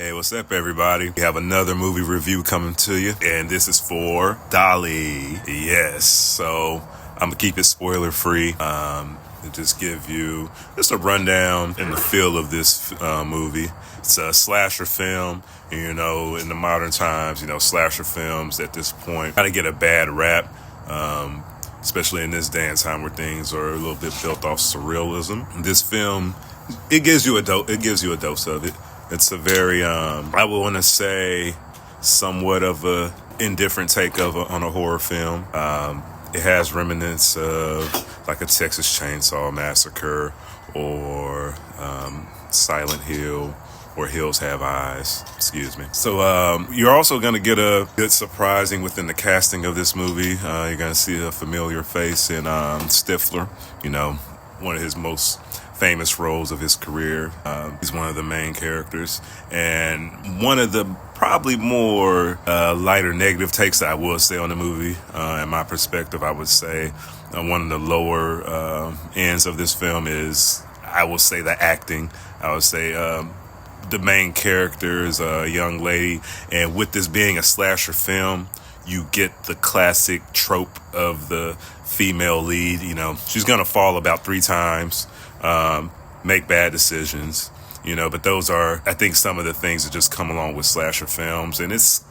Hey, what's up, everybody? We have another movie review coming to you, and this is for Dolly. Yes, so I'm gonna keep it spoiler free. And just give you just a rundown in the feel of this movie. It's a slasher film. You know, in the modern times, slasher films at this point kind of get a bad rap. Especially in this day and time where things are a little bit built off surrealism. This film, it gives you a dose of it. It's a very, I would want to say, somewhat of a indifferent take on a horror film. It has remnants of like a Texas Chainsaw Massacre or Silent Hill or Hills Have Eyes, excuse me. So you're also going to get a good surprising within the casting of this movie. You're going to see a familiar face in Stifler, one of his most famous roles of his career. He's one of the main characters, and one of the probably more lighter negative takes that I will say on the movie, in my perspective, I would say one of the lower ends of this film is, I will say, the acting. I would say the main character is a young lady, and with this being a slasher film, you get the classic trope of the female lead. She's gonna fall about 3 times, make bad decisions, but those are, I think, some of the things that just come along with slasher films. And it's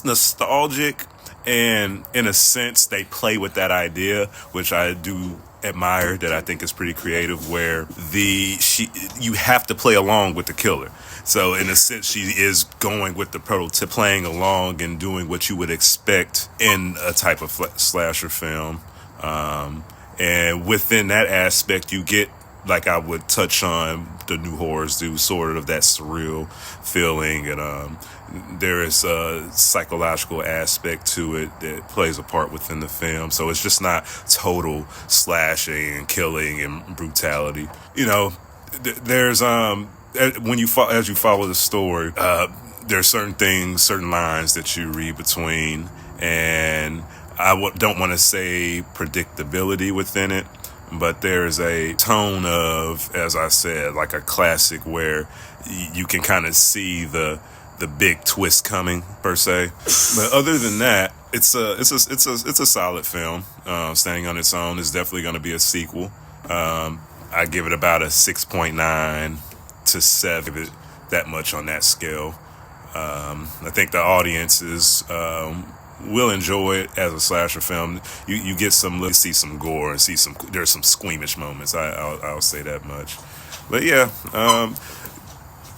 nostalgic, and in a sense they play with that idea, which I do admire, that I think is pretty creative, where you have to play along with the killer. So in a sense, she is going with the prototype, playing along and doing what you would expect in a type of slasher film. And within that aspect, you get, like I would touch on the new horrors do, sort of that surreal feeling, and there is a psychological aspect to it that plays a part within the film. So it's just not total slashing and killing and brutality. There's as you follow the story, there's certain things, certain lines that you read between, and don't want to say predictability within it, but there's a tone of, as I said, like a classic, where you can kind of see the big twist coming, per se. But other than that, it's a solid film. Standing on its own. Is definitely going to be a sequel. I give it about a 6.9 to 7. Give it that much on that scale. I think the audience will enjoy it as a slasher film. You get see some gore and there's some squeamish moments. I'll say that much. But yeah,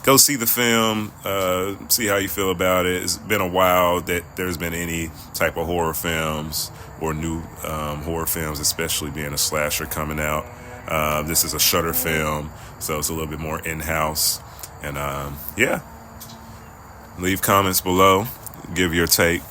go see the film, see how you feel about it. It's been a while that there's been any type of horror films or new horror films, especially being a slasher, coming out. This is a Shudder film, so it's a little bit more in-house. And yeah, leave comments below, give your take.